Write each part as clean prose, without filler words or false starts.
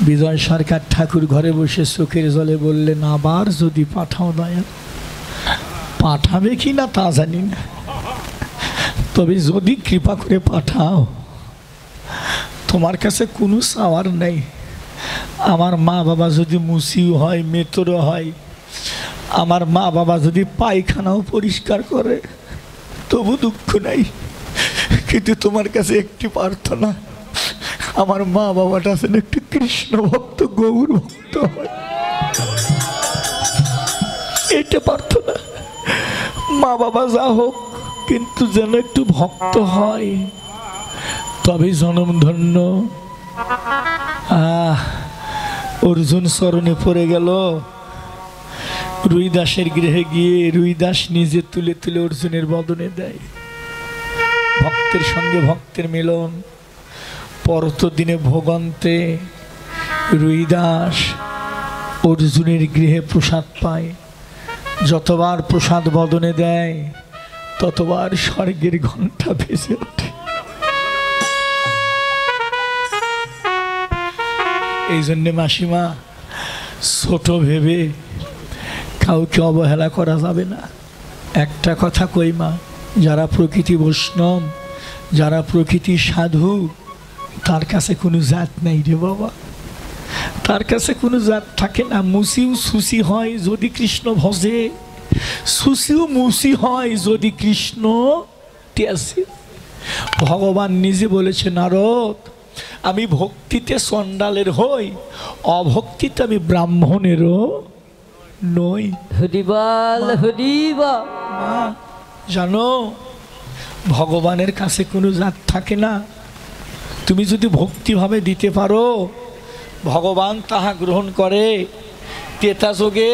বিজয় সরকার ঠাকুর ঘরে বসে চোখের জলে বললেন, আবার যদি পাঠাও দয়া, পাঠাবে কি না তা জানি না, তবে যদি কৃপা করে পাঠাও, তোমার কাছে কোনো চাওয়ার নেই। আমার মা বাবা যদি মুসিও হয়, মেতরও হয়, আমার মা বাবা যদি পায়খানাও পরিষ্কার করে, তবু দুঃখ নাই। কিন্তু তোমার কাছে একটি প্রার্থনা, আমার মা বাবাটা যেন একটু কৃষ্ণ ভক্ত, গৌর ভক্ত হয়, এটা প্রার্থনা। মা বাবা যা হোক, কিন্তু যেন একটু ভক্ত হয়, তবে জনম ধন্য। অর্জুন চরণে পড়ে গেল। রুইদাসের গৃহে গিয়ে রুইদাস নিজে তুলে তুলে অর্জুনের বদনে দেয়। ভক্তের সঙ্গে ভক্তের মিলন। পরদিনে ভোগান্তে রুইদাস অর্জুনের গৃহে প্রসাদ পায়। যতবার প্রসাদ বদনে দেয়, ততবার স্বর্গের ঘণ্টা ভেসে ওঠে। এই জন্যে মাসিমা, ছোট ভেবে কাউকে অবহেলা করা যাবে না। একটা কথা কই মা, যারা প্রকৃতি বৈষ্ণব, যারা প্রকৃতি সাধু, তার কাছে কোনো জাত নাই রে বাবা, তার কাছে কোনো জাত থাকে না। মুসিও সুসি হয় যদি কৃষ্ণ ভজে, সুসিও মুসি হয় যদি কৃষ্ণ টেসে। ভগবান নিজে বলেছে, নারদ, আমি ভক্তিতে চণ্ডালের হই, অভক্তিতে আমি ব্রাহ্মণেরও নই। হরিবল হরিবল। জানো, ভগবানের কাছে কোনো জাত থাকে না। তুমি যদি ভক্তিভাবে দিতে পারো, ভগবান তাহা গ্রহণ করে। তেতা যোগে,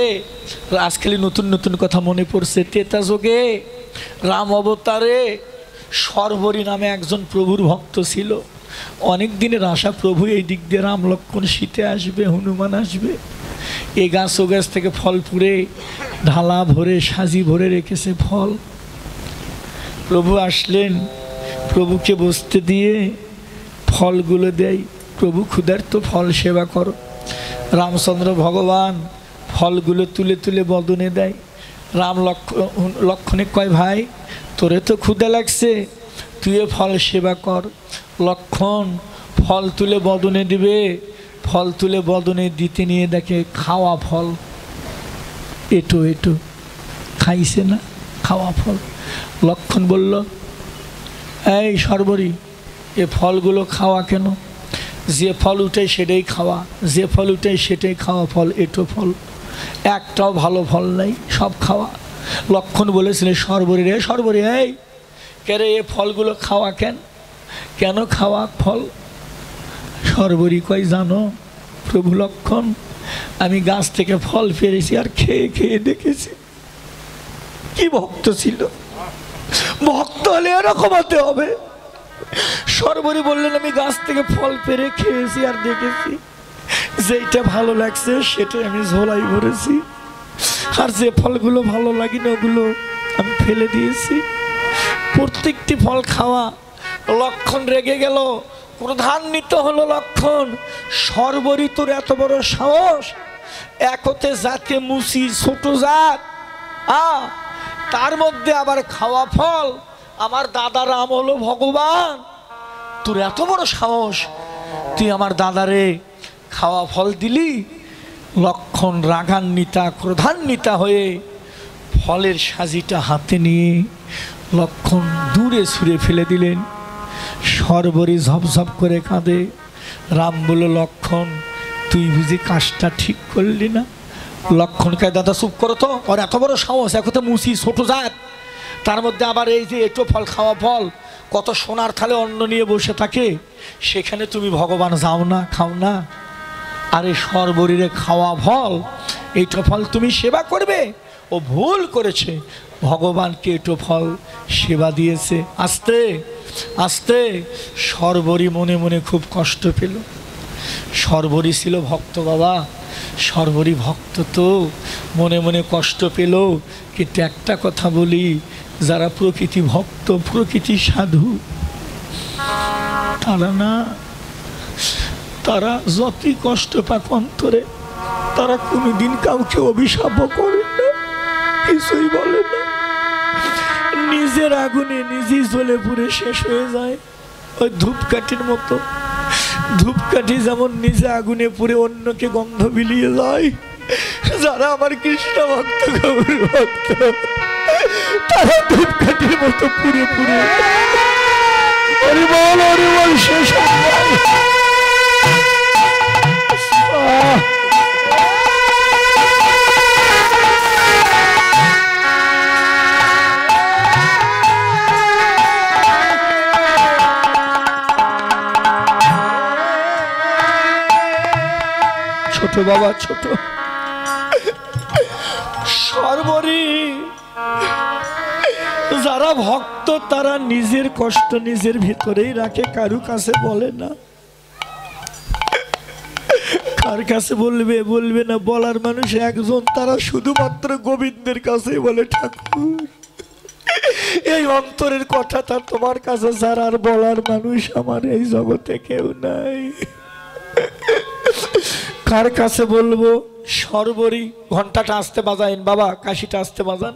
আজকাল নতুন নতুন কথা মনে পড়ছে, তেতা যোগে রাম অবতারে সর্বরী নামে একজন প্রভুর ভক্ত ছিল। অনেক দিনের আশা, প্রভু এই দিক দিয়ে রাম লক্ষ্মণ শীতে আসবে, হনুমান আসবে। এ গাছ ও গাছ থেকে ফল পুড়ে ঢালা ভরে সাজি ভরে রেখেছে ফল। প্রভু আসলেন, প্রভুকে বসতে দিয়ে ফলগুলো দেয়। প্রভু ক্ষুধার্ত, ফল সেবা করো। রামচন্দ্র ভগবান ফলগুলো তুলে তুলে বদনে দেয়। রাম লক্ষ্মণে কয়, ভাই তোরে তো ক্ষুধা লাগছে, তুই ফল সেবা কর। লক্ষ্মণ ফল তুলে বদনে দিবে, ফল তুলে বদনে দিতে নিয়ে দেখে খাওয়া ফল। এটো এটো খাইছে না, খাওয়া ফল। লক্ষ্মণ বলল, এই সর্বরী, এ ফলগুলো খাওয়া কেন? যে ফল উঠে সেটাই খাওয়া, যে ফল উঠে সেটাই খাওয়া ফল, এটো ফল, একটাও ভালো ফল নাই, সব খাওয়া। লক্ষ্মণ বলেছিলেন, সর্বরী রে, সর্বরী, এই কেরে এ ফলগুলো খাওয়া কেন, কেন খাওয়া ফল? সর্বরী কয়, জানো প্রভু লক্ষ্মণ, আমি গাছ থেকে ফল পেরেছি আর খেয়ে খেয়ে দেখেছি। কি ভক্ত ছিল! ভক্ত হলে এরকম হতে হবে। সর্বরী বললেন, আমি গাছ থেকে ফল পেরে খেয়েছি আর দেখেছি, যেইটা ভালো লাগছে সেটাই আমি ঝোলাই ভরেছি, আর যে ফলগুলো ভালো লাগেনি ওগুলো আমি ফেলে দিয়েছি। প্রত্যেকটি ফল খাওয়া। লক্ষ্মণ রেগে গেল, ক্রোধান্বিত হলো লক্ষ্মণ। সর্বরী, তোর এত বড় সাহস! একতে জাতে মুসি, ছোট জাত, তার মধ্যে আবার খাওয়া ফল। আমার দাদা রাম হলো ভগবান, তোর এত বড় সাহস, তুই আমার দাদারে খাওয়া ফল দিলি? লক্ষ্মণ রাগান্বিতা, ক্রোধান্বিতা হয়ে ফলের সাজিটা হাতে নিয়ে লক্ষ্মণ দূরে ছুঁড়ে ফেলে দিলেন। সর্বরী ঝপঝপ করে কাঁদে। রাম বলল, লক্ষ্মণ তুই বুঝি কাজটা ঠিক করলি না? লক্ষ্মণ কয়, দাদা চুপ করো তো, ওর এত বড় সাহস, এখন তো মুসি, ছোট জাত, তার মধ্যে আবার এই যে এটো ফল, খাওয়া ফল, কত সোনার থালে অন্ন নিয়ে বসে থাকে, সেখানে তুমি ভগবান যাও না, খাও না? আরে সর্বরীরে খাওয়া ফল, এইটো ফল তুমি সেবা করবে? ও ভুল করেছে, ভগবানকে এটো ফল সেবা দিয়েছে। আস্তে আস্তে সর্বরী মনে মনে খুব কষ্ট পেল। সর্বরী ছিল ভক্ত বাবা, সর্বরী ভক্ত তো মনে মনে কষ্ট পেল। কিন্তু একটা কথা বলি, যারা প্রকৃতি ভক্ত, প্রকৃতি সাধু, তারা না তারা যতই কষ্ট পাক অন্তরে, তারা কোনোদিন কাউকে অভিশাপ করে না, কিছুই বলে না। নিজের আগুনে নিজেই জ্বলে পুড়ে শেষ হয়ে যায়। ওই ধূপকাঠির মতো, ধূপকাঠি যেমন নিজে আগুনে পুড়ে অন্যকে গন্ধ বিলিয়ে যায়, যারা আমার কৃষ্ণ ভক্ত গৌর ভক্ত তারা ধূপকাঠির মতো পুড়ে পুড়ে হরিবল শেষ হয়ে যায়। ছোট বাবা ছোট, সর্বরি যারা ভক্ত তারা নিজের কষ্ট নিজের ভিতরেই রাখে, কারু কাছে বলে না। কার কাছে বলবে বলবে না, বলার মানুষ একজন, তারা শুধুমাত্র গোবিন্দের কাছে বলে ঠাকুর এই অন্তরের কথাটা তোমার কাছে ছাড়া আর বলার মানুষ আমার এই জগতে কেউ নাই। কার কাছে বলবো? সর্বরি ঘন্টাটা আসতে বাজাইন বাবা, কাশিটা আসতে বাজান।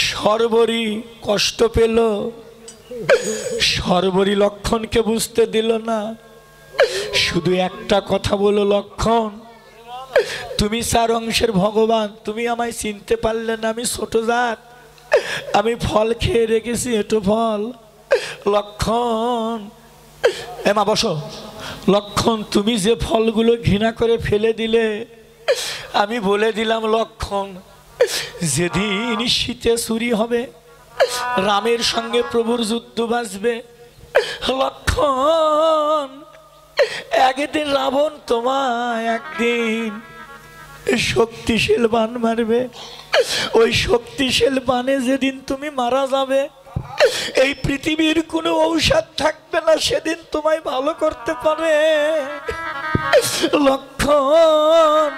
সর্বরি কষ্ট পেল, সর্বরি লক্ষণকে বুঝতে দিল না, শুধু একটা কথা বলো, লক্ষণ তুমি চার অংশের ভগবান, তুমি আমায় চিনতে পারলে না, আমি ছোট জাত, আমি ফল খেয়ে রেখেছি, এটো ফল। লক্ষণ এমা বসো। লক্ষণ তুমি যে ফলগুলো ঘৃণা করে ফেলে দিলে, আমি বলে দিলাম লক্ষণ যেদিন শীতে চুরি হবে, রামের সঙ্গে প্রভুর যুদ্ধ বাজবে, লক্ষণ একদিন রাবণ তোমায় একদিন শক্তিশাল বান মারবে, ওই শক্তিশাল বানে যেদিন তুমি মারা যাবে, এই পৃথিবীর কোনো ঔষধ থাকবে না, সেদিন তোমায় ভালো করতে পারে। লক্ষণ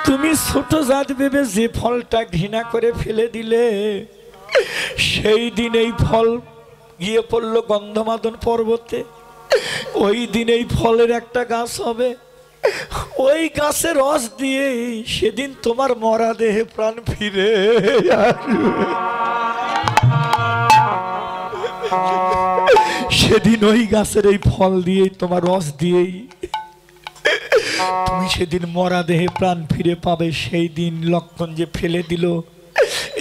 তুমি ছোট জাত ভেবে যে ফলটা ঘৃণা করে ফেলে দিলে, সেই দিন এই ফল গিয়ে পড়লো গন্ধমাদন পর্বতে, ওই দিন এই ফলের একটা গাছ হবে, ওই গাছের রস দিয়ে সেদিন তোমার মরা দেহে প্রাণ ফিরে আসবে। সেদিন ওই গাছের এই ফল দিয়েই তোমার রস দিয়েই তুমি সেদিন মরা দেহে প্রাণ ফিরে পাবে। সেই দিন লক্ষণ যে ফেলে দিল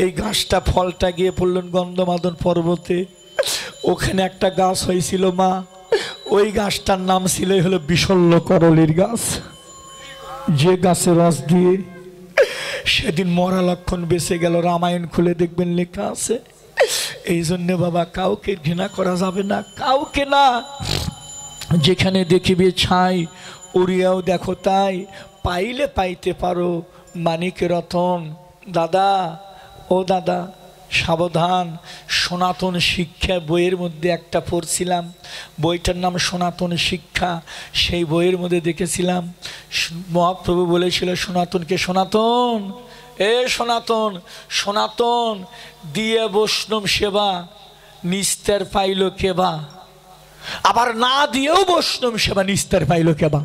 এই গাছটা, ফলটা গিয়ে পড়লেন গন্ধমাদন পর্বতে, ওখানে একটা গাছ হয়েছিল মা, ওই গাছটার নাম ছিল হলো বিশল্য করলির গাছ, যে গাছের রস দিয়ে সেদিন মরা লক্ষণ বেঁচে গেল। রামায়ণ খুলে দেখবেন লেখা আছে। এই জন্য বাবা কাউকে ঘৃণা করা যাবে না, কাউকে না। যেখানে দেখিবে ছাই উড়িয়াও দেখো তাই, পাইলে পাইতে পারো মানিক রতন। দাদা ও দাদা সাবধান, সনাতন শিক্ষা বইয়ের মধ্যে একটা পড়ছিলাম, বইটার নাম সনাতন শিক্ষা। সেই বইয়ের মধ্যে দেখেছিলাম মহাপ্রভু বলেছিল সনাতনকে, সনাতন এ সনাতন, সনাতন দিয়ে বৈষ্ণব সেবা নিস্তার পাইল কেবা, আবার না দিয়েও বৈষ্ণব সেবা নিস্তার পাইল কেবা।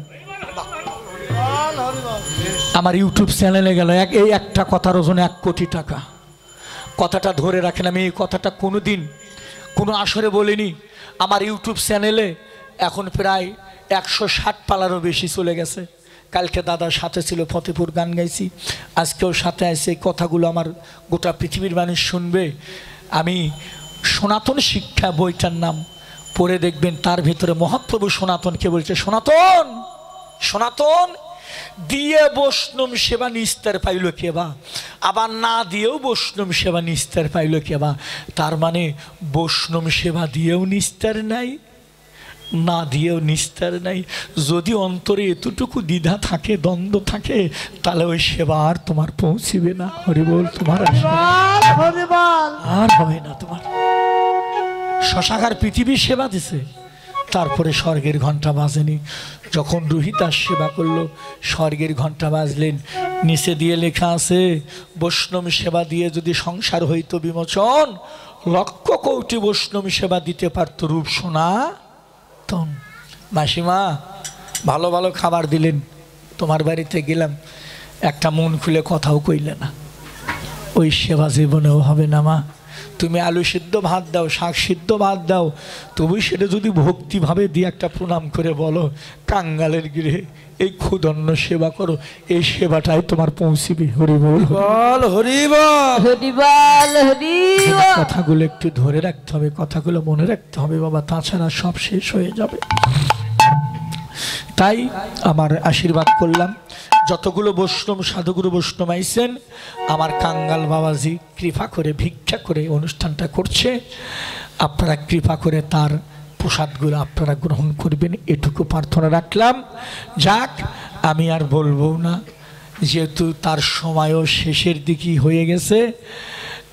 আমার ইউটিউব চ্যানেলে গেল এই একটা কথার ওজনে 1 কোটি টাকা। কথাটা ধরে রাখেন, আমি এই কথাটা কোনোদিন কোনো আসরে বলিনি। আমার ইউটিউব চ্যানেলে এখন প্রায় 160 পালারও বেশি চলে গেছে। কালকে দাদার সাথে ছিল, ফতেপুর গান গাইছি, আজকেও সাথে আছে। এই কথাগুলো আমার গোটা পৃথিবীর মানুষ শুনবে। আমি সনাতন শিক্ষা বইটার নাম পড়ে দেখবেন, তার ভিতরে মহাপ্রভু সনাতনকে বলছে, সনাতন সনাতন দিয়ে বৈষ্ণব সেবা নিস্তার পাইল কেবা, আবার না দিয়েও বৈষ্ণব সেবা নিস্তার পাইল কেবা। তার মানে বৈষ্ণব সেবা দিয়েও নিস্তার নাই, না দিয়েও নিস্তার নাই। যদি অন্তরে এতটুকু দ্বিধা থাকে, দ্বন্দ্ব থাকে, তাহলে ওই সেবা আর তোমার পৌঁছিবে না। হরিবল, তোমার আর হবে না। তোমার শশাকার পৃথিবীর সেবা দিছে, তারপরে স্বর্গের ঘণ্টা বাজেনি। যখন রোহিদাস সেবা করলো, স্বর্গের ঘণ্টা বাজলেন। নিচে দিয়ে লেখা আছে, বৈষ্ণব সেবা দিয়ে যদি সংসার হইতো বিমোচন, 1,00,000 কোটি বৈষ্ণব সেবা দিতে পারত রূপ সনাতন। মাসিমা ভালো ভালো খাবার দিলেন, তোমার বাড়িতে গেলাম, একটা মন খুলে কথাও কইলে না। ওই সেবা জীবনেও হবে না মা। তুমি আলু সিদ্ধ ভাত দাও, শাক সিদ্ধ ভাত দাও, তুমি সেটা যদি ভক্তিভাবে দিয়ে একটা প্রণাম করে বলো, কাঙ্গালের গৃহে এই ক্ষুদন্ন সেবা করো, এই সেবাটাই তোমার পৌঁছিবে। হরি বল, হরি বল, হরি বল, হরি বল। কথাগুলো একটু ধরে রাখতে হবে, কথাগুলো মনে রাখতে হবে বাবা, তাছাড়া সব শেষ হয়ে যাবে। তাই আমার আশীর্বাদ করলাম, যতগুলো বৈষ্ণব সাধুগুরু বৈষ্ণব আইছেন, আমার কাঙ্গাল বাবাজি কৃপা করে ভিক্ষা করে অনুষ্ঠানটা করছে, আপনারা কৃপা করে তার প্রসাদগুলো আপনারা গ্রহণ করবেন, এটুকু প্রার্থনা রাখলাম। যাক, আমি আর বলবো না, যেহেতু তার সময়ও শেষের দিকেই হয়ে গেছে,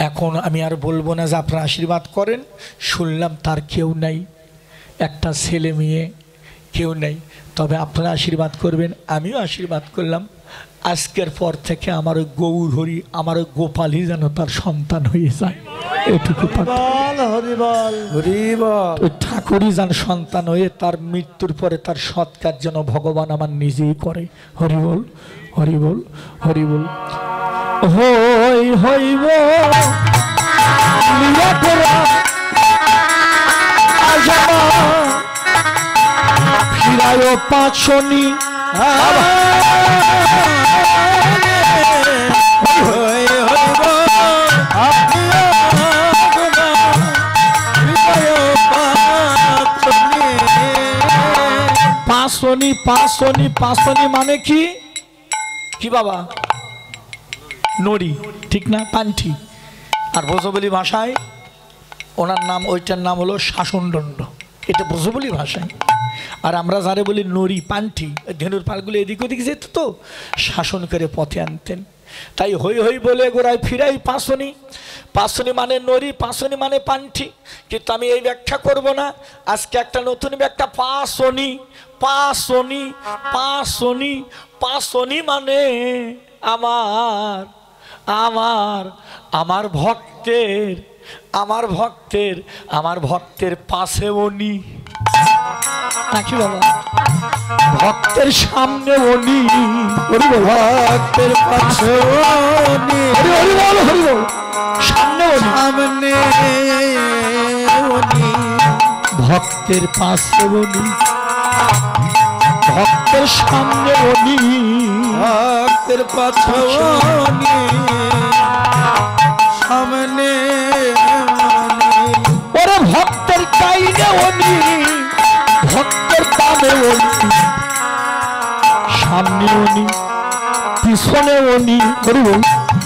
এখন আমি আর বলবো না যে আপনারা আশীর্বাদ করেন। শুনলাম তার কেউ নাই, একটা ছেলে মেয়ে কেউ নেই, তবে আপনারা আশীর্বাদ করবেন, আমিও আশীর্বাদ করলাম। আজকের পর থেকে আমার ওই গৌর হরি, আমার ওই গোপালই যেন তার সন্তান হয়ে যায়, এটুকু হরি বল, হরি বল। ওই ঠাকুরই যেন সন্তান হয়ে তার মৃত্যুর পরে তার সৎকার যেন ভগবান আমার নিজেই করে। হরি বল, হরি বল, হরি বল। হই হইব ফিরায় পাঁচনি, পাঁচনি পাঁচনি পাঁচনি মানে কি কি বাবা? নড়ি, ঠিক না? পান্ঠি। আর ব্রজবলি ভাষায় ওনার নাম, ওইটার নাম হলো শাসনদণ্ড, এটা ব্রজবলি ভাষায়। আর আমরা যারে বলি নড়ি, পান্ঠি, ধেনুর পালগুলো এদিক ওদিক যেত তো, শাসন করে পথে আনতেন। তাই হই হই বলে গোড়ায় ফিরাই পাঁচনি। পাঁচনি মানে নড়ি, পাঁচনি মানে পান্ঠি, কিন্তু আমি এই ব্যাখ্যা করব না। আজকে একটা নতুন ব্যাখ্যা, পাঁচনি। পাঁচনি পাঁচনি পাঁচনি মানে আমার আমার আমার ভক্তের আমার ভক্তের আমার ভক্তের পাশে উনি নাকি বাবা, ভক্তের সামনে উনি, ভক্তের পাশে উনি, হরি বল, হরি বল, সামনে সামনে উনি, ভক্তের পাশে উনি, ভক্তের সামনে উনি, ভক্তের পাশে উনি, সামনে উনি, ওরে ভক্তের কাইনে উনি, ভক্তের পাবে উনি, সামনে উনি, পিছনে উনি। হরি বল,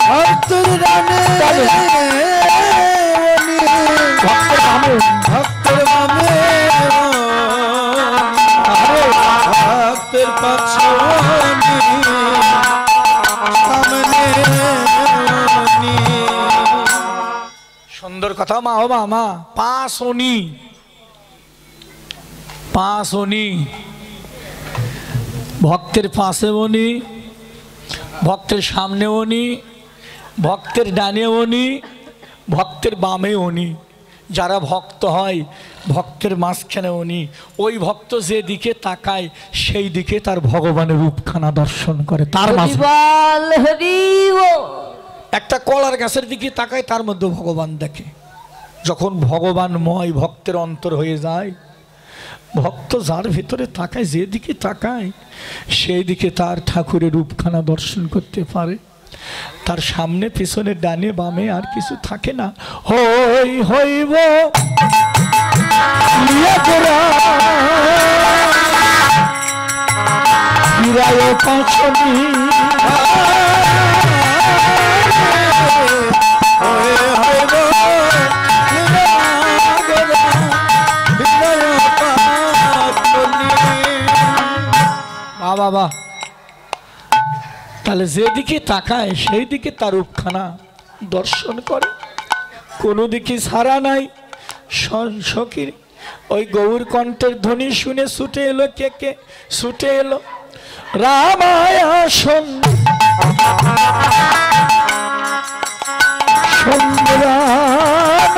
ভক্তের ডানে উনি, ভক্তের বামে উনি, ভক্তের বামে ভক্তের পাশে উনি, সামনে উনি। সুন্দর কথা মা, ও মা, পাঁচনি পাঁচনি, ভক্তের পাশে উনি, ভক্তের সামনে উনি, ভক্তের ডানে উনি, ভক্তের বামে উনি। যারা ভক্ত হয় ভক্তের মাঝখানে উনি, ওই ভক্ত যে দিকে তাকায় সেই দিকে তার ভগবানের রূপখানা দর্শন করে। তার হরি মাঝে বল, হরি বল। একটা কলার গাছের দিকে তাকায়, তার মধ্যে ভগবান দেখে। যখন ভগবানময় ভক্তের অন্তর হয়ে যায়, ভক্ত যার ভিতরে তাকায়, যেদিকে তাকায় সেই দিকে তার ঠাকুরের রূপখানা দর্শন করতে পারে। তার সামনে পিছনে ডানে বামে আর কিছু থাকে না। হই হইব ফিরায় পাঁচনি, বাবা, তাহলে যেদিকে তাকায় সেই দিকে তার রূপখানা দর্শন করে, কোনো দিকে ছাড়া নাই। সখীর ওই গৌর কণ্ঠের ধ্বনি শুনে ছুটে এলো, কে কে ছুটে এলো? রামায়ণ সুন্দরানন্দ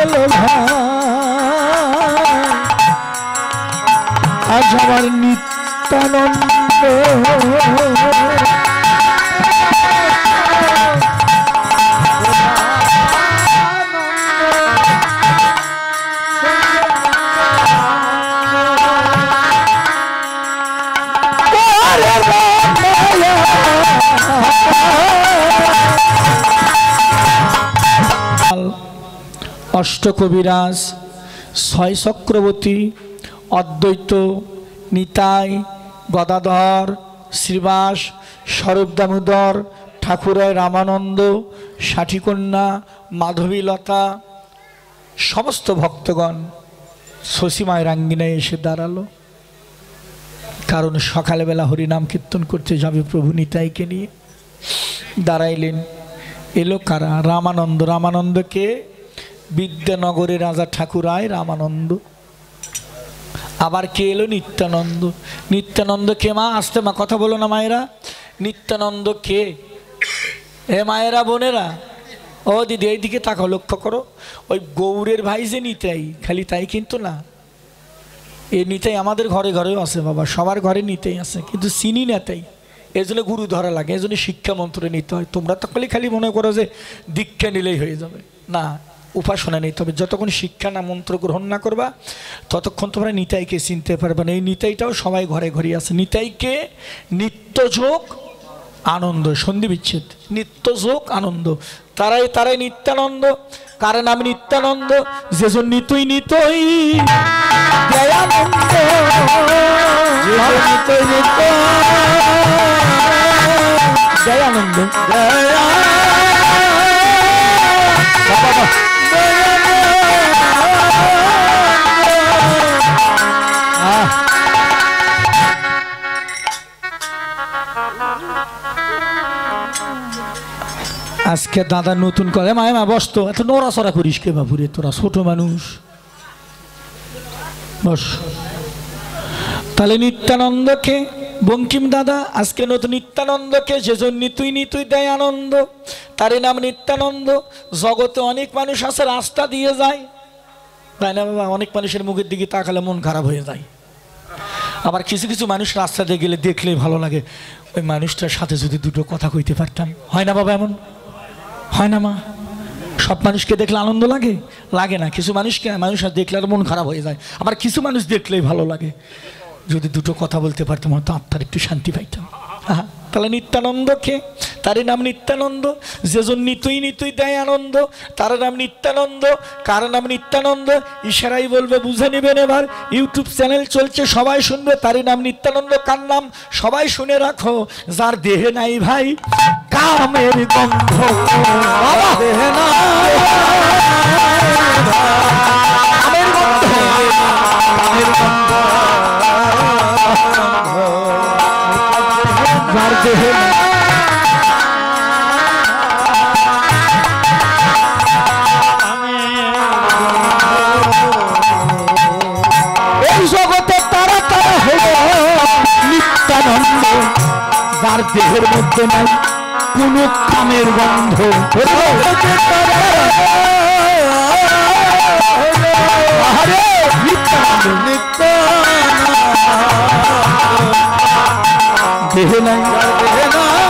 হলো ভাই আজ আমার নিত্যানন্দ অষ্টকবিরাজ ছয় চক্রবর্তী অদ্বৈত নিতাই গদাধর শ্রীবাস স্বরূপ দামোদর ঠাকুরায় রামানন্দ ষাঠিকন্যা মাধবীলতা সমস্ত ভক্তগণ শশীমায়ের আঙ্গিনায় এসে দাঁড়ালো। কারণ সকালবেলা হরিনাম কীর্তন করতে যাবে প্রভু নিতাইকে নিয়ে। দাঁড়াইলেন। এলো কারা? রামানন্দ। রামানন্দকে বিদ্যানগরের রাজা ঠাকুরায় রামানন্দ। আবার কে এলো? নিত্যানন্দ। নিত্যানন্দ কে মা? আসতে মা, কথা বলো না মায়েরা। নিত্যানন্দ কে? এ মায়েরা বোনেরা, ও দিদি এইদিকে তাকাও, লক্ষ্য করো। ওই গৌরের ভাই যে নিতাই, খালি তাই কিন্তু না, এই নিতাই আমাদের ঘরে ঘরেও আছে বাবা, সবার ঘরে নিতাই আছে, কিন্তু চিনি না তাই। এই জন্য গুরু ধরা লাগে, এই জন্য শিক্ষা মন্ত্র নিতে হয়। তোমরা তো খালি মনে করো যে দীক্ষা নিলেই হয়ে যাবে, না, উপাসনা নিতে হবে। যতক্ষণ শিক্ষা না মন্ত্র গ্রহণ না করবা ততক্ষণ তোমরা নিতাইকে চিনতে পারবে না। এই নিতাইটাও সবাই ঘরে ঘরে আছে। নিতাইকে নিত্যযোগ আনন্দ, সন্ধি বিচ্ছেদ, নিত্যযোগ আনন্দ, তারাই তারাই নিত্যানন্দ। কার নাম নিত্যানন্দ? যেজন নিতই নিতই দয়ানন্দ, দয়ানন্দ আজকে দাদা নতুন করে মায় মা বসতো, এত নড়াচড়া করিস কে বাবুরে, তোরা ছোট মানুষ, বস। তাহলে নিত্যানন্দকে বঙ্কিম দাদা আজকে নতুন নিত্যানন্দকে, যেজন নিতুই নিতুই দেয় আনন্দ, তারই নাম নিত্যানন্দ। জগতে অনেক মানুষ আছে রাস্তা দিয়ে যায়, তাই না বাবা? অনেক মানুষের মুখের দিকে তাকালে মন খারাপ হয়ে যায়। আবার কিছু কিছু মানুষ রাস্তা দিয়ে গেলে দেখলেই ভালো লাগে, ওই মানুষটার সাথে যদি দুটো কথা কইতে পারতাম। হয় না বাবা? এমন হয় না মা? সব মানুষকে দেখলে আনন্দ লাগে? লাগে না। কিছু মানুষকে মানুষ দেখলে আর মন খারাপ হয়ে যায়। আবার কিছু মানুষ দেখলেই ভালো লাগে, যদি দুটো কথা বলতে পারতাম হয়তো আত্মার একটু শান্তি পাইতাম। হ্যাঁ, তাহলে নিত্যানন্দকে, তারই নাম নিত্যানন্দ। যেজন নিতুই নিতুই দেয় আনন্দ, তার নাম নিত্যানন্দ। কার নাম নিত্যানন্দ? ইশারাই বলবে, বুঝে নেবেন। এবার ইউটিউব চ্যানেল চলছে, সবাই শুনবে। তারই নাম নিত্যানন্দ। কার নাম? সবাই শুনে রাখো। যার দেহে নাই ভাই কামের গন্ধ, দেহে নাই কামের গন্ধ, কামের গন্ধ, যার দেহে এই জগতে তারা তারা হলো নিত্যানন্দ, যার দেহের মধ্যে নাই কোন কামের গন্ধ। দেহে নাই কামের গন্ধ।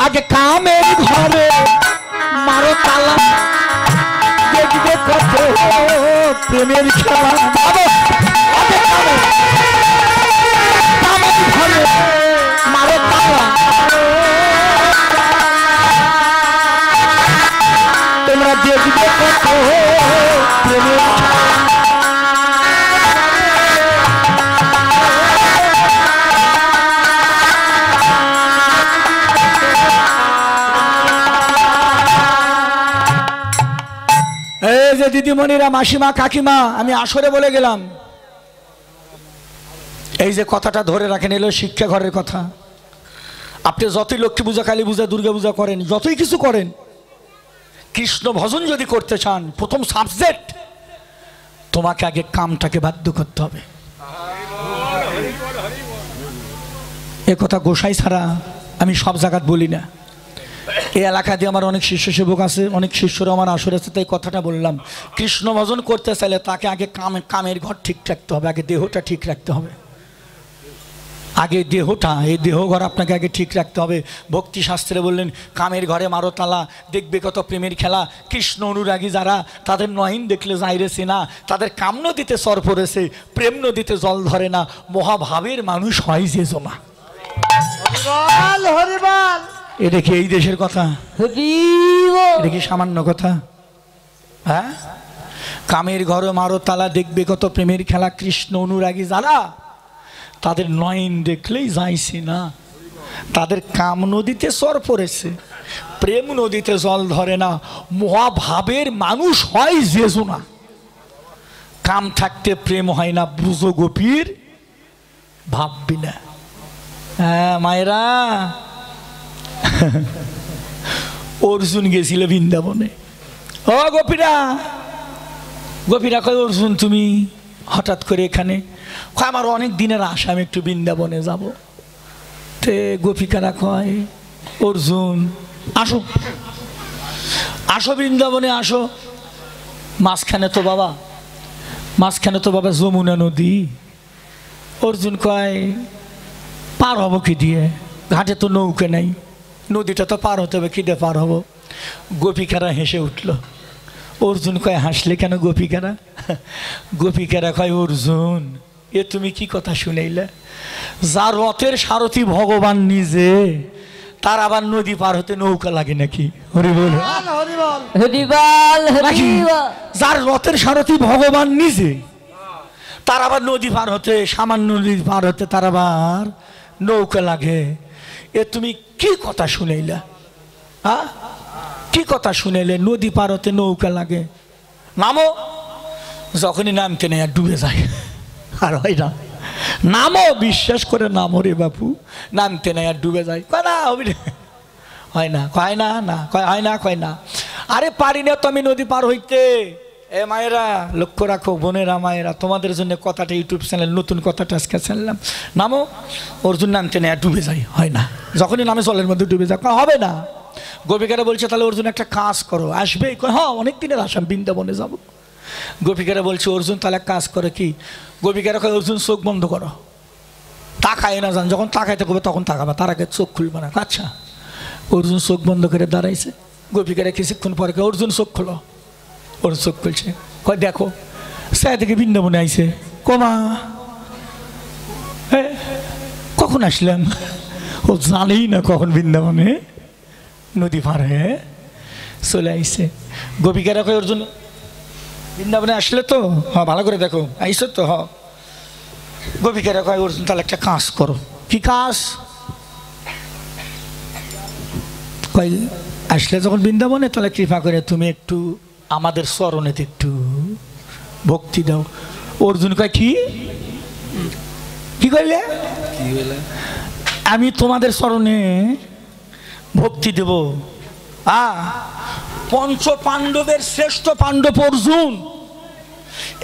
আগে কামের ঘরে মারো তালা, দেখবে কত প্রেমের খেলা। আগে কামের ঘরে মারো তালা, তোমরা দেখবে কত প্রেমের খেলা। এই যে দিদিমণিরা, মাসিমা, কাকিমা, আমি আসরে বলে গেলাম, এই যে কথাটা ধরে রাখেন, এলো শিক্ষা ঘরের কথা। আপনি যতই লক্ষ্মী পূজা, কালী পূজা, দুর্গা পূজা করেন, যতই কিছু করেন, কৃষ্ণ ভজন যদি করতে চান, প্রথম সাবজেক্ট তোমাকে আগে কামটাকে বাধ্য করতে হবে। এ কথা গোসাই ছাড়া আমি সব জায়গাত বলি না। এই এলাকা দিয়ে আমার অনেক শিষ্য সেবক আছে, অনেক শিষ্যরা আমার আসরে আছে, তাই কথাটা বললাম। কৃষ্ণ ভজন করতে চাইলে তাকে আগে কামের ঘর ঠিক রাখতে হবে, আগে দেহটা ঠিক রাখতে হবে। আগে দেহটা, এই দেহ ঘর আপনাকে আগে ঠিক রাখতে হবে। ভক্তি শাস্ত্রে বললেন কামের ঘরে মারো তালা, দেখবে কত প্রেমের খেলা। কৃষ্ণ অনুরাগী যারা, তাদের নয়ন দেখলে যাইরেছে না, তাদের কাম নদীতে চর পড়েছে, প্রেম নদীতে জল ধরে না, মহাভাবের মানুষ হয় যে জমা। এটা কি এই দেশের কথা? এটা কি সামান্য কথা? হ্যাঁ, কামের ঘরে মারো তালা, দেখবে কত প্রেমের খেলা। কৃষ্ণ অনুরাগী যারা, তাদের নয়ন দেখলেই যাইছে না, তাদের কাম নদীতে চর পড়েছে, প্রেম নদীতে জল ধরে না, মহাভাবের মানুষ হয় যে জোনা। কাম থাকতে প্রেম হয় না, বুঝো গোপীর ভাববি না। হ্যাঁ মায়েরা, অর্জুন গেছিল বৃন্দাবনে। ও গোপীরা, গোপীরা কয় অর্জুন তুমি হঠাৎ করে এখানে? আমার অনেক দিনের আশা, আমি একটু বৃন্দাবনে যাব। তে গোপিকারা কয় অর্জুন আসো, আসো বৃন্দাবনে আসো। মাঝখানে তো বাবা, মাঝখানে তো বাবা যমুনা নদী। অর্জুন কয় পার হবো কি দিয়ে? ঘাটে তো নৌকা নাই, নদীটা তো পার হতে হবে, কি দিয়ে পার হবো? গোপিকারা হেসে উঠল। অর্জুন কয় হাসলে কেন গোপিকারা? গোপিকারা কয় অর্জুন এ তুমি কি কথা শুনাইলে? যার রথের সারথি ভগবান নিজে, তার আবার নদী পার হতে নৌকা লাগে নাকি? হরি বল, যার রথের সারথি ভগবান নিজে, তার আবার নদী পার হতে, সামান্য নদী পার হতে তার আবার নৌকা লাগে। এ তুমি কি কথা শুনাইলা? হ্যাঁ, কি কথা শুনাইলে? নদী পার হতে নৌকা লাগে? নামো। যখনই নামতে নেই আর ডুবে যায়, আর হয় না। নামো, বিশ্বাস করে নামো রে বাপু। নামতে নেই আর ডুবে যায়। কয় না হয় না, কয় না, না কয় হয় না, কয় না। আরে পারি না তো আমি নদী পার হইতে। এ মায়েরা লক্ষ্য রাখো, বোনেরা মায়েরা, তোমাদের জন্য কথাটা ইউটিউব চ্যানেল, নতুন কথাটা আজকে চ্যানেলাম। নামো। অর্জুন নামতে নেই আর ডুবে যায়, হয় না। যখনই নামে জলের মধ্যে ডুবে যায়, হবে না। গোপিকারা বলছে তাহলে অর্জুন একটা কাজ করো, আসবে? হ্যাঁ, অনেক দিনের আসাম, বৃন্দাবনে যাব। গোপিকারা বলছে অর্জুন তাহলে কাজ করে কি? গোপিকারা কয় অর্জুন চোখ বন্ধ করো, তাকায় না যান, যখন তাকাইতে করবে তখন তাকাবা, তার আগে চোখ খুলবে না। আচ্ছা। অর্জুন চোখ বন্ধ করে দাঁড়াইছে। গোপিকারা কিছুক্ষণ পরে অর্জুন চোখ খোলো। ওর চোখ খুলছে। কয় দেখো সে থেকে বৃন্দাবনে আইছে। কমা কখন আসলাম? ও জানেই না কখন বৃন্দাবনে নদী পার হয়ে চলে আইছে। গোপিকারা কয় অর্জুন বৃন্দাবনে আসলে তো? হ্যাঁ, ভালো করে দেখো, আইসো তো? হ। গোপিকারা কয় অর্জুন তাহলে একটা কাজ করো। কি কাজ? কয় আসলে যখন বৃন্দাবনে, তাহলে কৃপা করে তুমি একটু আমাদের চরণেতে একটু ভক্তি দাও। অর্জুন কয় কি? কি কইলে? আমি তোমাদের চরণে ভক্তি দেব? পঞ্চ পাণ্ডবের শ্রেষ্ঠ পাণ্ডব অর্জুন,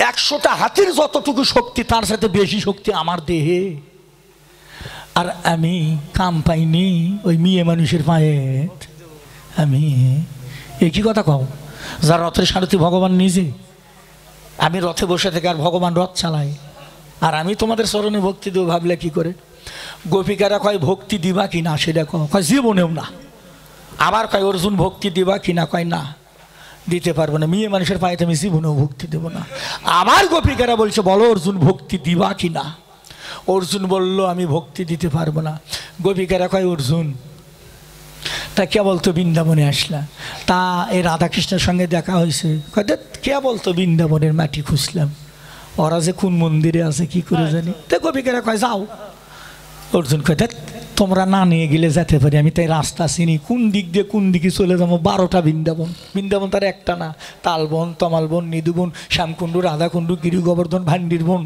100টা হাতির যতটুকু শক্তি, তার সাথে বেশি শক্তি আমার দেহে। আর আমি কাম পাইনি ওই মেয়ে মানুষের পায়ে। আমি একই কথা কও, যার রথের সারথি ভগবান নিজে, আমি রথে বসে থেকে আর ভগবান রথ চালাই, আর আমি তোমাদের চরণে ভক্তি দেবো ভাবলে কি করে? গোপিকারা কয় ভক্তি দিবা কি না সেটা কয় জীবনেও না। আবার কয় অর্জুন ভক্তি দিবা কি না? কয় না, দিতে পারবো না, মেয়ে মানুষের পায়েতে আমি জীবনেও ভক্তি দেবো না। আবার গোপিকারা বলছে বলো অর্জুন ভক্তি দিবা কি না? অর্জুন বলল আমি ভক্তি দিতে পারবো না। গোপিকারা কয় অর্জুন তা কে বলতো বৃন্দাবনে আসলা? তা এই রাধাকৃষ্ণের সঙ্গে দেখা হয়েছে। কে বলতো বৃন্দাবনের মাটি খুঁজলাম, ওরা যে কোন মন্দিরে আছে কি করে জানি। তো গোপিকারা কয় যাও। অর্জুন কয় তোমরা না নিয়ে গেলে যেতে পারি, আমি তাই রাস্তা চিনি, কোন দিক দিয়ে কোন দিকে চলে যাবো। 12টা বৃন্দাবন, বৃন্দাবন তার একটা না, তালবন, তমালবন, নিদুবন, শ্যামকুণ্ড, রাধাকুণ্ড, গিরি গোবর্ধন, ভান্ডির বন।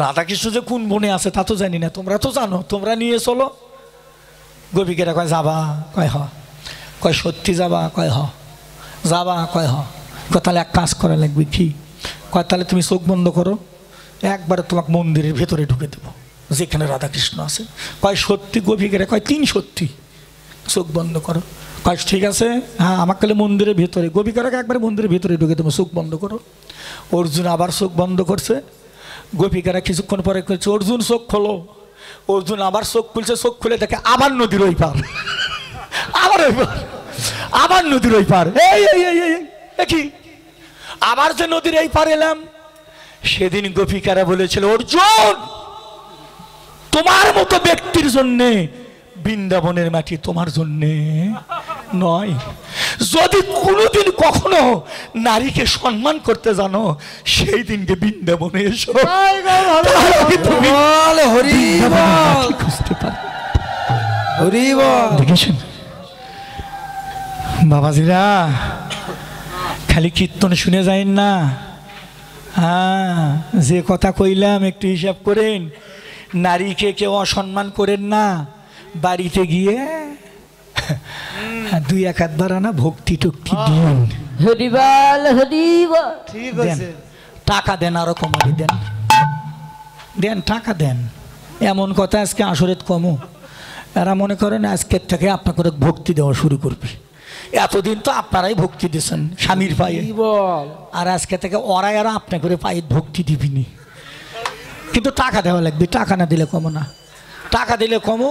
রাধাকৃষ্ণ যে কোন বনে আছে তা তো জানি না, তোমরা তো জানো, তোমরা নিয়ে চলো। গোপিকারা কয় যাবা? কয় হ। কয় সত্যি যাবা? কয় হ। যাবা? কয় হ। কয় তাহলে এক কাজ করা লাগবে। কি? কয় তাহলে তুমি চোখ বন্ধ করো, একবারে তোমাকে মন্দিরের ভেতরে ঢুকে দেবো। যেখানে রাধাকৃষ্ণ আছে। কয় সত্যি গোপিকারা? কয় 3 সত্যি। চোখ বন্ধ করো। কয় ঠিক আছে, হ্যাঁ আমাকে কালে মন্দিরের ভেতরে, গোপিকারাকে একবার মন্দিরের ভেতরে ঢুকে দেবো, চোখ বন্ধ করো। অর্জুন আবার চোখ বন্ধ করছে। গোপিকারা কিছুক্ষণ পরে করছে অর্জুন চোখ খোলো। অর্জুন আবার চোখ খুলছে, চোখ খুলে দেখে আবার নদীর ওই পার, আবার ওই পার, আবার নদীর ওই পার। এই এই এই এই কি, আবার যে নদীর এই পার এলাম। সেদিন গোপিকারা বলেছিল অর্জুন তোমার মতো ব্যক্তির জন্যে বৃন্দাবনের মাটি তোমার জন্যে নয়। যদি কোনোদিন কখনো নারীকে সম্মান করতে জানো, সেই দিনকে বৃন্দাবনে এসো, তুমি খুঁজতে পারো। দেখেছেন বাবাজিরা, খালি কীর্তন শুনে যাইন না। হ্যাঁ, যে কথা কইলাম একটু হিসাব করেন। নারীকে কেউ অসম্মান করেন না, বাড়িতে গিয়ে 2-1 হাত বাড়ানা ভক্তি টক্তি দিন, হরিবল হরিবল। ঠিক দেন, আছে। টাকা দেন, আরো কমাই দেন, দেন টাকা দেন। এমন কথা আজকে আসরেত কমু, এরা মনে করেন আজকের থেকে আপনাকে ভক্তি দেওয়া শুরু করবে। এতদিন তো আপনারাই ভক্তি দিয়েছেন স্বামীর পায়ে, আর আজকে থেকে ওরাই আর আপনি করে পায়ে ভক্তি দিবিনি। কিন্তু টাকা দেওয়া লাগবে, টাকা না দিলে কমো না, টাকা দিলে কমো।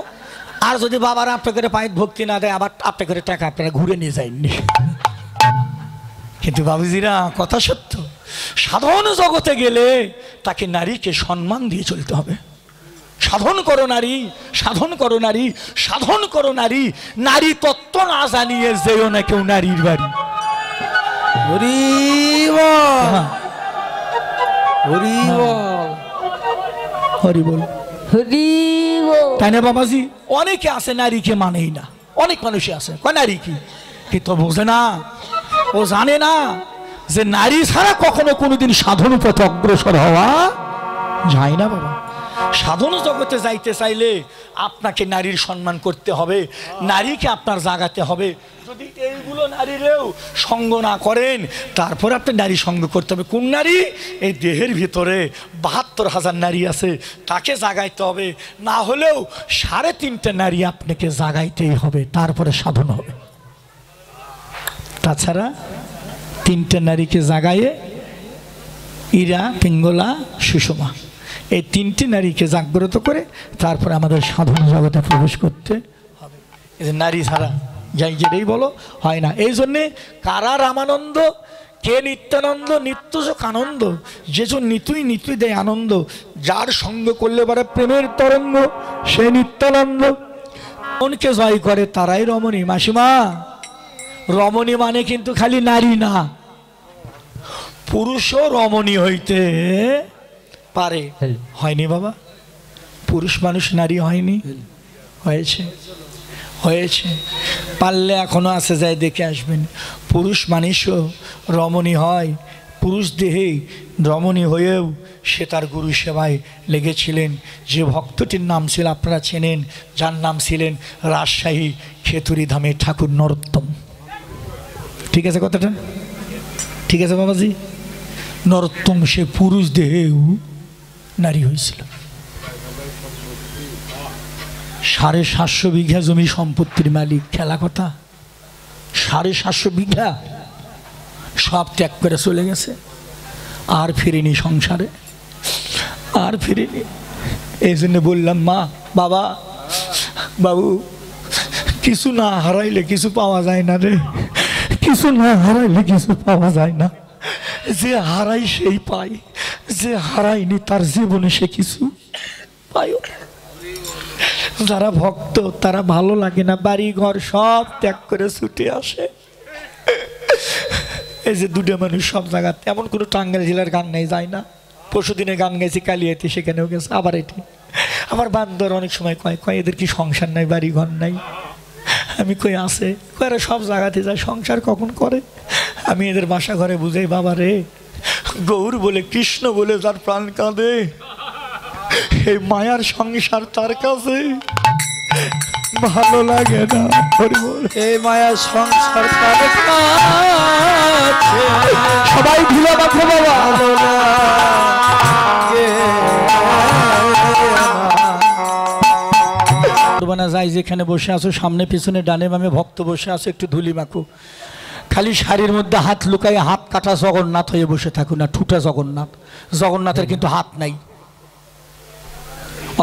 আর যদি বাবারা আপনাকে করে পায়ে ভক্তি না দেয়, আবার আপনি করে টাকা আপনারা ঘুরে নিয়ে যায়নি। কিন্তু বাবুজিরা কথা সত্য, সাধন জগতে গেলে তাকে নারীকে সম্মান দিয়ে চলতে হবে। সাধন করো নারী, সাধন করো নারী, সাধন করো নারী। নারী তত্ত্ব না জানিয়ে যেও না কেউ নারীর বাড়ি। হরি বল, হরিবল। তাই না বাবাজি? অনেকে আছে নারীকে মানেই না, অনেক মানুষই আছে কয় নারী কি, কিন্তু বোঝে না, ও জানে না যে নারী ছাড়া কখনো কোনোদিন সাধন পথে অগ্রসর হওয়া যায় না বাবা। সাধন জগতে যাইতে চাইলে আপনাকে নারীর সম্মান করতে হবে, নারীকে আপনার জাগাতে হবে। যদি এইগুলো নারীরেও সঙ্গ না করেন, তারপর আপনি নারী সঙ্গ করতে হবে। কোন নারী? এই দেহের ভিতরে 72,000 নারী আছে, তাকে জাগাইতে হবে। না হলেও 3.5 নারী আপনাকে জাগাইতেই হবে, তারপরে সাধন হবে। তাছাড়া 3টে নারীকে জাগাইয়ে ইরা, পিঙ্গলা, সুষমা, এই 3টি নারীকে জাগ্রত করে তারপরে আমাদের সাধন জগতে প্রবেশ করতে হবে। এই যে নারী ছাড়া যাই যেটাই বলো হয় না। এই জন্যে কারা রামানন্দ, কে নিত্যানন্দ, নিত্যযোগ আনন্দ, যেজন নিতুই নিতুই দেয় আনন্দ, যার সঙ্গ করলে পারে প্রেমের তরঙ্গ, সে নিত্যানন্দ। মনকে জয় করে তারাই রমণী। মাসিমা, রমণী মানে কিন্তু খালি নারী না, পুরুষও রমণী হইতে পারে। হয়নি বাবা? পুরুষ মানুষ নারী হয়নি? হয়েছে, হয়েছে। পারলে এখনো আছে, যায় দেখে আসবেন। পুরুষ মানুষও রমণী হয়, পুরুষ দেহে রমণী হয়েও সে তার গুরু সেবায় লেগেছিলেন। যে ভক্তটির নাম ছিল আপনারা চেনেন, যার নাম ছিলেন রাজশাহী খেতুরি ধামে ঠাকুর নরোত্তম। ঠিক আছে কথাটা? ঠিক আছে বাবাজি? নরোত্তম সে পুরুষ দেহেও নারী হয়েছিল। 750 বিঘা জমি সম্পত্তির মালিক। খেলা কথা? 750 বিঘা সব ত্যাগ করে চলে গেছে, আর ফিরেনি সংসারে, আর ফিরেনি। এই জন্য বললাম, মা, বাবা, বাবু, কিছু না হারাইলে কিছু পাওয়া যায় না রে, কিছু না হারাইলে কিছু পাওয়া যায় না। যে হারাই সেই পায়, যে হারায়নি তার জীবনে সে কিছু পায়। যারা ভক্ত তারা ভালো লাগে না, বাড়ি ঘর সব ত্যাগ করে ছুটে আসে। এই যে 2টা মানুষ সব জায়গাতে, এমন কোনো টাঙ্গাইল জেলার গান নেই যায় না। পরশুদিনে গান গাইছি কালিয়াতে, সেখানেও গেছে, আবার এটি। আমার বান্দর অনেক সময় কয় এদের কি সংসার নাই, বাড়ি ঘর নাই? আমি কই আছে, কয়রা সব জায়গাতে যায়, সংসার কখন করে? আমি এদের বাসা ঘরে বুঝাই, বাবা রে, গৌর বলে, কৃষ্ণ বলে যার প্রাণ কাঁদে, এই মায়ার সংসার তার কাছে ভালো লাগে না। এই মায়ার সংসার তার কাছে সবাই ভুলে রাখো বাবা। ভালো লাগে না। করবে না, যাই যেখানে বসে আছো সামনে পিছনে ডানে বামে ভক্ত বসে আছো একটু ধুলি মাখো, খালি শাড়ির মধ্যে হাত লুকাই হাত কাটা জগন্নাথ হয়ে বসে থাকো না, ঠুটা জগন্নাথ, জগন্নাথের কিন্তু হাত নাই।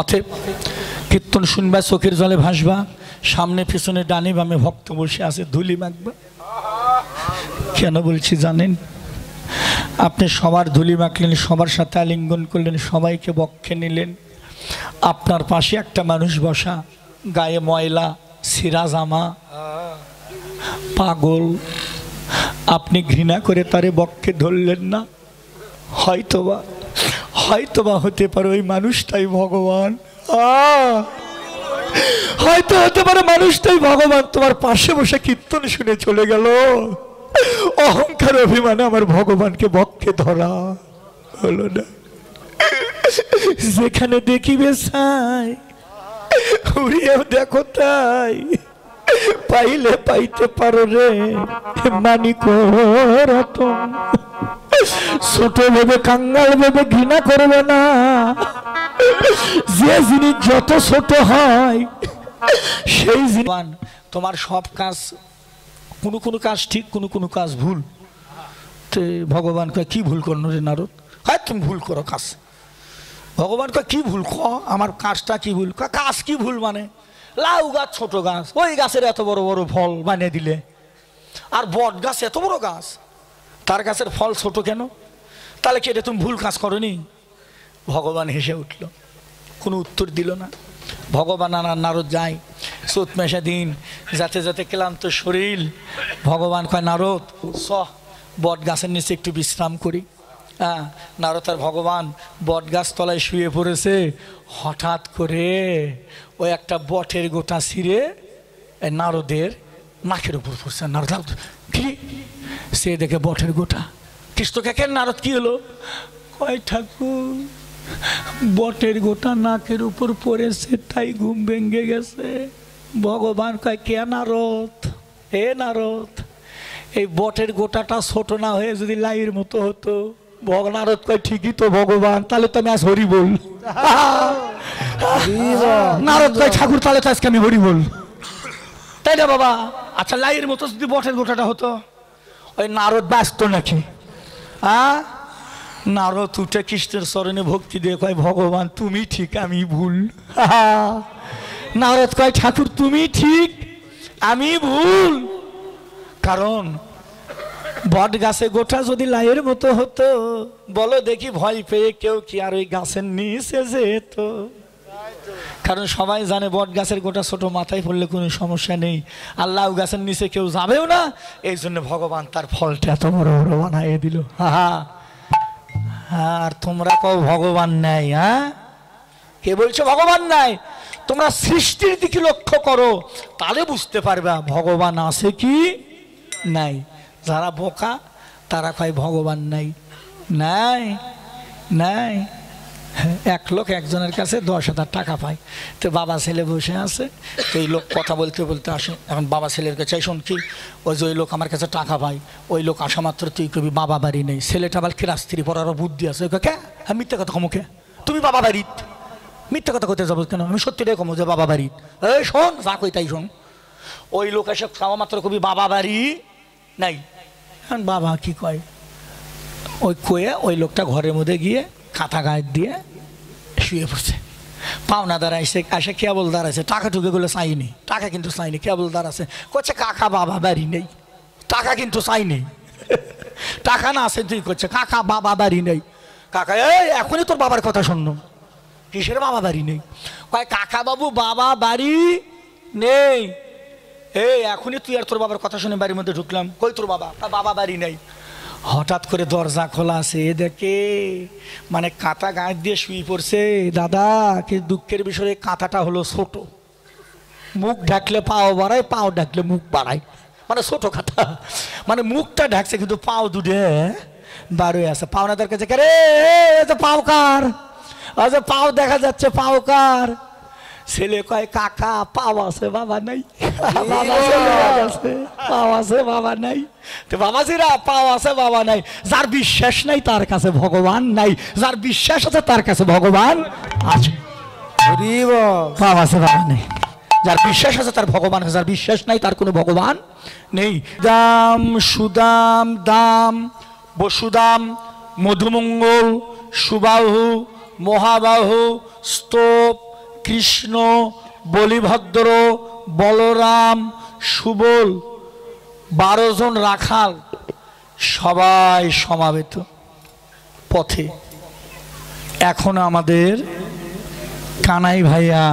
অতএব কীর্তন শুনবা, চোখের জলে ভাসবা, সামনে পিছনে ডানে বামে ভক্ত বসে আছে ধুলি মাখবা। কেন বলছি জানেন? আপনি সবার ধুলি মাখলেন, সবার সাথে আলিঙ্গন করলেন, সবাইকে বক্ষে নিলেন, আপনার পাশে একটা মানুষ বসা, গায়ে ময়লা, ছিঁড়া জামা, পাগল, আপনি ঘৃণা করে তারে বক্ষে ধরলেন না। হয়তোবা হতে পারে ওই মানুষটাই ভগবান, হয়তো হতে পারে মানুষটাই ভগবান তোমার পাশে বসে কীর্তন শুনে চলে গেল। অহংকার অভিমানে আমার ভগবানকে বক্ষে ধরা হলো না। যেখানে দেখিবে সাই উড়িয়েও দেখো তাই, পাইলে পাইতে পারো রে মানিক রতন। ছোট ভেবে কাঙ্গাল ভেবে ঘৃণা করবে না, যে জিনিস যত ছোট হয় সেই জিনিস। তোমার সব কাজ, কোনো কাজ ঠিক, কোনো কাজ ভুল। তো ভগবান কয় কি ভুল করলো রে নারদ? হ্যাঁ তুমি ভুল করো কাজ। ভগবান কয় কি ভুল? আমার কাজটা কি ভুল? কাজ কি ভুল মানে? লাউ গাছ ছোট গাছ, ওই গাছের এত বড় বড় ফল বানিয়ে দিলে, আর বট গাছ এত বড় গাছ, তার গাছের ফল ছোট কেন? তাহলে কি এটা তুমি ভুল কাজ করনি? ভগবান হেসে উঠল, কোনো উত্তর দিল না। ভগবান আর নারদ যায়, চৈত মাসে দিন, যাতে যাতে ক্লান্ত শরীর। ভগবান কয় নারদ স বট গাছের নিচে একটু বিশ্রাম করি। হ্যাঁ, নারদ আর ভগবান বট গাছ তলায় শুয়ে পড়েছে। হঠাৎ করে ওই একটা বটের গোটা ছিঁড়ে নারদের নাকের উপর পড়ছে। নারদ কি সে দেখে বটের গোটা। কৃষ্ণকে কেন নারদ কি হলো? কয় ঠাকুর বটের গোটা নাকের উপর পড়েছে তাই ঘুম ভেঙে গেছে। ভগবান কয় কে নারদ? এ নারদ, এই বটের গোটাটা ছোট না হয়ে যদি লাইয়ের মতো হতো। নারদ কয় ঠিকই তো ভগবান, তাহলে তো আমি আজ হরি বল। নারদ কয় ঠাকুর তাহলে তো আজকে আমি হরি বল, তাই না বাবা? আচ্ছা লাইয়ের মতো যদি বটের গোটাটা হতো, ওই নারদ ব্যস্ত নাকি? নারদ উঠে কৃষ্ণের চরণে ভক্তি দিয়ে কয় ভগবান তুমি ঠিক আমি ভুল। নারদ কয় ঠাকুর তুমি ঠিক আমি ভুল, কারণ বট গাছে গোটা যদি লাইয়ের মতো হতো, বলো দেখি ভয় পেয়ে কেউ কি আর ওই গাছের নিচে যেত? কারণ সবাই জানে বট গাছের গোটা ছোট, মাথায় পড়লে কোনো সমস্যা নেই, আর লাউ গাছের নিচে কেউ যাবেও না। এই জন্য ভগবান তার ফলটা এত বড় বড় বানাইয়ে দিল। আর তোমরা কও ভগবান নাই? হ্যাঁ, কে বলছো ভগবান নাই? তোমরা সৃষ্টির দিকে লক্ষ্য করো, তাহলে বুঝতে পারবা ভগবান আছে কি নাই। যারা বোকা তারা কয় ভগবান নাই। নাই নাই। এক লোক একজনের কাছে 10,000 টাকা পায়, তো বাবা ছেলে বসে আছে, তো এই লোক কথা বলতে বলতে আসে। এখন বাবা ছেলের কাছে শোন কি, ওই যে ওই লোক আমার কাছে টাকা পায়, ওই লোক আসা মাত্র তুই কবি বাবা বাড়ি নেই। ছেলেটা আবার ক্লাস3 পড়ারও বুদ্ধি আছে। কে আমি মিথ্যা কথা কমো? কে তুমি বাবা বাড়িত? মিথ্যা কথা করতে যাবো কেন? আমি সত্যিটাই কমো যে বাবা বাড়িত। এই শোন, যা কই তাই শোন। ওই লোক এসে খাওয়া মাত্র কবি বাবা বাড়ি নাই। বাবা কি কয়? ওই কয়ে ওই লোকটা ঘরের মধ্যে গিয়ে কাঁথা গায়ে দিয়ে শুয়ে পড়ছে। পাওনা দাঁড়াইছে, আসে কেবল দাঁড়াইছে, টাকা ঢুকে গুলো চাইনি, টাকা কিন্তু চাইনি, কেবল দাঁড়াচ্ছে। করছে কাকা বাবা বাড়ি নেই, টাকা কিন্তু চাইনি। টাকা না আছে তুই করছে কাকা বাবা বাড়ি নেই। কাকা এই এখনই তোর বাবার কথা শুনলো। কিসের বাবা বাড়ি নেই? কয় কাকা বাবু বাবা বাড়ি নেই। এই এখনই তুই আর তোর বাবার কথা শুনে বাড়ির মধ্যে ঢুকলাম, কই তোর বাবা? বাবা বাড়ি নেই। হঠাৎ করে দরজা খোলা আছে, এ দেখে মানে কাঁথা গায়ে দিয়ে শুয়ে পড়ছে। দাদা কি দুঃখের বিষয়ে, কাঁথাটা হলো ছোট, মুখ ঢাকলে পাও বাড়ায়, পাও ঢাকলে মুখ বাড়ায়, মানে ছোট কাঁথা, মানে মুখটা ঢাকছে কিন্তু পাও দুটে বারোয় আছে। পাওনাদার কাছে কে রে, পাও কার? আচ্ছা পাও দেখা যাচ্ছে, পাও কার? ছেলে কয় কাকা পাও আছে বাবা নাই। পাও আছে বাবা নাই। তো বাবাজিরা পাও আছে বাবা নাই। যার বিশ্বাস নাই তার কাছে ভগবান নাই, যার বিশ্বাস আছে তার কাছে ভগবান আছে। পাও আছে বাবা নাই। যার বিশ্বাস আছে তার ভগবান আছে, যার বিশ্বাস নাই তার কোনো ভগবান নেই। দাম সুদাম দাম বসুদাম মধুমঙ্গল সুবাহু মহাবাহু স্তোপ কৃষ্ণ বলিভদ্র বলরাম সুবল 12 জন রাখাল সবাই সমাবেত পথে। এখন আমাদের কানাই ভাইয়া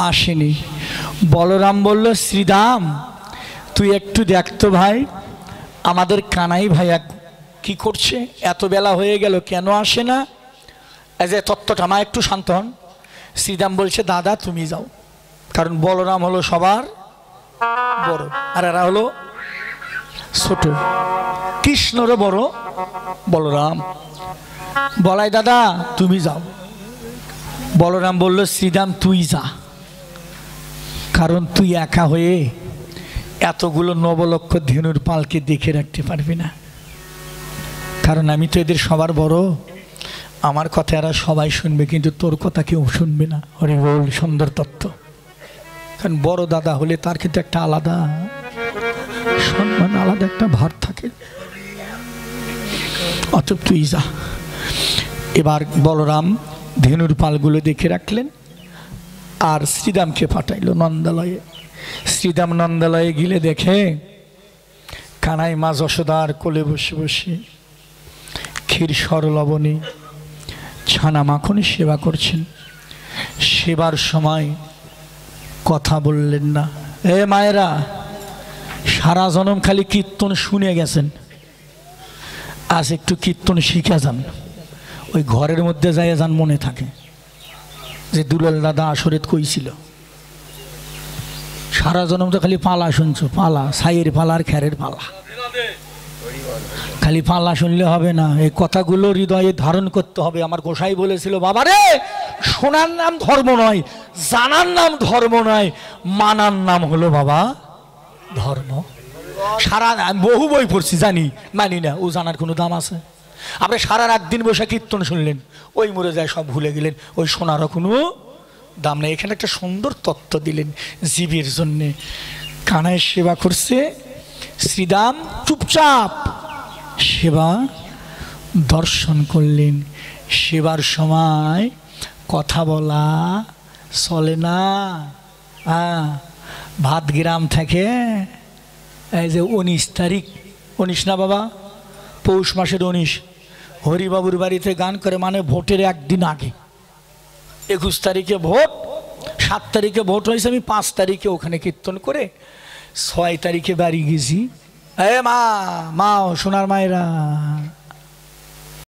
আসেনি। বলরাম বলল, শ্রীরাম তুই একটু দেখতো ভাই, আমাদের কানাই ভাইয়া কি করছে, এত বেলা হয়ে গেল কেন আসে না? এজ এ তত্ত্বটা মা একটু শান্ত হন। শ্রীরাম বলছে, দাদা তুমি যাও, কারণ বলরাম হলো সবার বড় আর এরা হলো ছোট। কৃষ্ণরও বড় বলরাম। বলাই দাদা তুমি যাও। বলরাম বলল, শ্রীরাম তুই যা, কারণ তুই একা হয়ে এতগুলো নবলক্ষ ধেনুর পালকে দেখে রাখতে পারবি না, কারণ আমি তো এদের সবার বড়, আমার কথা এরা সবাই শুনবে, কিন্তু তোর কথা কেউ শুনবে না। হরি বল, সুন্দর তত্ত্ব। কারণ বড় দাদা হলে তার কিন্তু একটা আলাদা সম্মান, আলাদা একটা ভার থাকে। অতএব তুই যা। এবার বলরাম ধেনুর পালগুলো দেখে রাখলেন আর শ্রীরামকে পাঠাইলো নন্দালয়ে। শ্রীরাম নন্দালয়ে গিলে দেখে কানাই মা যশোদার কোলে বসে বসে ক্ষীর সরলবণী ছানা মাখনে সেবা করছেন। সেবার সময় কথা বললেন না। এ মায়েরা, সারা জনম খালি কীর্তন শুনে গেছেন, আজ একটু কীর্তন শিখে যান। ওই ঘরের মধ্যে যাই যান, মনে থাকে যে দুলাল দাদা আসরেত কইছিল। সারা জনম তো খালি পালা শুনছো, পালা, ছাইয়ের পালা আর খ্যারের পালা। খালি পালা শুনলে হবে না, এই কথাগুলো হৃদয়ে ধারণ করতে হবে। আমার গোসাই বলেছিল, বাবারে শোনার নাম ধর্ম নয়, জানার নাম ধর্ম নয়, মানার নাম হলো বাবা ধর্ম। সারা বহু বই পড়ছি, জানি, মানি না, ও জানার কোনো দাম আছে? আপনি সারা রাত দিন বসে কীর্তন শুনলেন, ওই মরে যায় সব ভুলে গেলেন, ওই শোনারও কোনো দাম নেই। এখানে একটা সুন্দর তত্ত্ব দিলেন জীবের জন্যে। কানাইয়ের সেবা করছে শ্রীরাম, চুপচাপ সেবা দর্শন করলেন। সেবার সময় কথা বলা চলে না। ভাত গ্রাম থেকে এই যে 19 তারিখ, 19 না বাবা, পৌষ মাসের 19, হরিবাবুর বাড়িতে গান করে, মানে ভোটের একদিন আগে। 21 তারিখে ভোট, 7 তারিখে ভোট হয়েছে, আমি 5 তারিখে ওখানে কীর্তন করে 6 তারিখে বাড়ি গেছি। এ মা, মা সোনার মায়েরা,